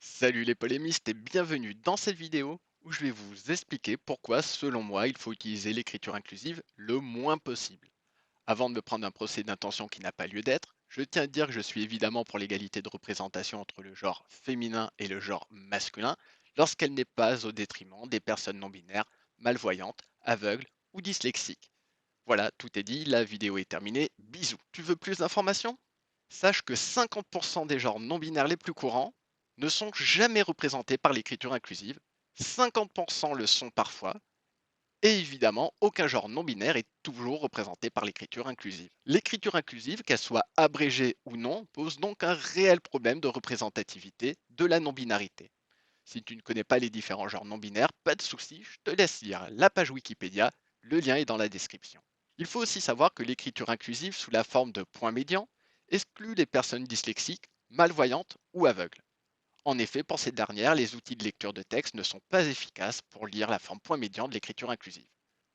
Salut les polémistes et bienvenue dans cette vidéo où je vais vous expliquer pourquoi, selon moi, il faut utiliser l'écriture inclusive le moins possible. Avant de me prendre un procès d'intention qui n'a pas lieu d'être, je tiens à dire que je suis évidemment pour l'égalité de représentation entre le genre féminin et le genre masculin lorsqu'elle n'est pas au détriment des personnes non binaires, malvoyantes, aveugles ou dyslexiques. Voilà, tout est dit, la vidéo est terminée, bisous. Tu veux plus d'informations? Sache que 50% des genres non binaires les plus courants ne sont jamais représentés par l'écriture inclusive, 50% le sont parfois, et évidemment, aucun genre non binaire est toujours représenté par l'écriture inclusive. L'écriture inclusive, qu'elle soit abrégée ou non, pose donc un réel problème de représentativité de la non-binarité. Si tu ne connais pas les différents genres non binaires, pas de souci, je te laisse lire la page Wikipédia, le lien est dans la description. Il faut aussi savoir que l'écriture inclusive sous la forme de points médians exclut les personnes dyslexiques, malvoyantes ou aveugles. En effet, pour ces dernières, les outils de lecture de texte ne sont pas efficaces pour lire la forme point médian de l'écriture inclusive.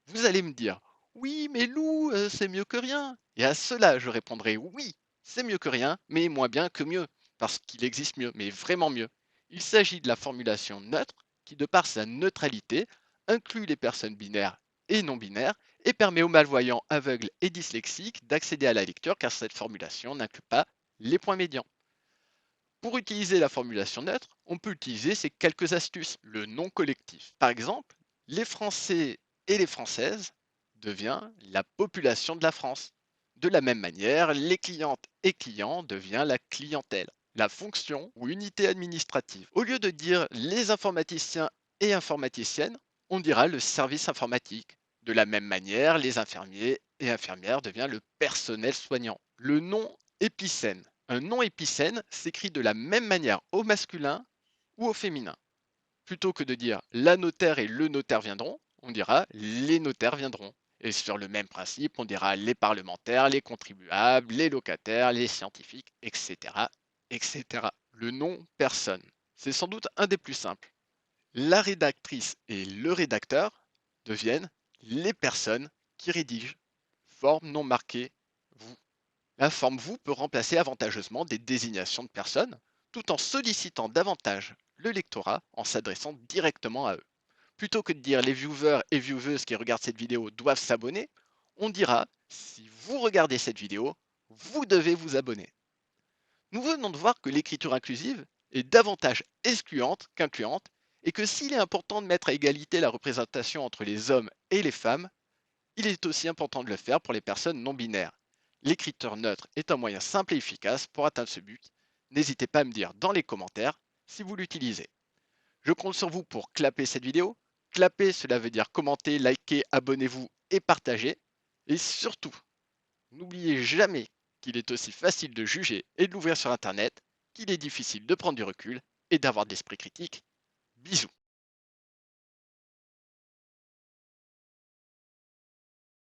Vous allez me dire, oui, mais Lou, c'est mieux que rien. Et à cela, je répondrai, oui, c'est mieux que rien, mais moins bien que mieux, parce qu'il existe mieux, mais vraiment mieux. Il s'agit de la formulation neutre qui, de par sa neutralité, inclut les personnes binaires et non binaires et permet aux malvoyants, aveugles et dyslexiques d'accéder à la lecture car cette formulation n'inclut pas les points médians. Pour utiliser la formulation neutre, on peut utiliser ces quelques astuces. Le nom collectif. Par exemple, les Français et les Françaises devient la population de la France. De la même manière, les clientes et clients devient la clientèle. La fonction ou unité administrative. Au lieu de dire les informaticiens et informaticiennes, on dira le service informatique. De la même manière, les infirmiers et infirmières devient le personnel soignant. Le nom épicène. Un nom épicène s'écrit de la même manière au masculin ou au féminin. Plutôt que de dire la notaire et le notaire viendront, on dira les notaires viendront. Et sur le même principe, on dira les parlementaires, les contribuables, les locataires, les scientifiques, etc., etc. Le nom personne. C'est sans doute un des plus simples. La rédactrice et le rédacteur deviennent les personnes qui rédigent. Forme non marquée, vous. La forme vous peut remplacer avantageusement des désignations de personnes, tout en sollicitant davantage le lectorat en s'adressant directement à eux. Plutôt que de dire les viewers et vieweuses qui regardent cette vidéo doivent s'abonner, on dira si vous regardez cette vidéo, vous devez vous abonner. Nous venons de voir que l'écriture inclusive est davantage excluante qu'incluante et que s'il est important de mettre à égalité la représentation entre les hommes et les femmes, il est aussi important de le faire pour les personnes non binaires. L'écriture neutre est un moyen simple et efficace pour atteindre ce but. N'hésitez pas à me dire dans les commentaires si vous l'utilisez. Je compte sur vous pour clapper cette vidéo. Clapper, cela veut dire commenter, liker, abonnez-vous et partager. Et surtout, n'oubliez jamais qu'il est aussi facile de juger et de l'ouvrir sur Internet qu'il est difficile de prendre du recul et d'avoir de l'esprit critique. Bisous.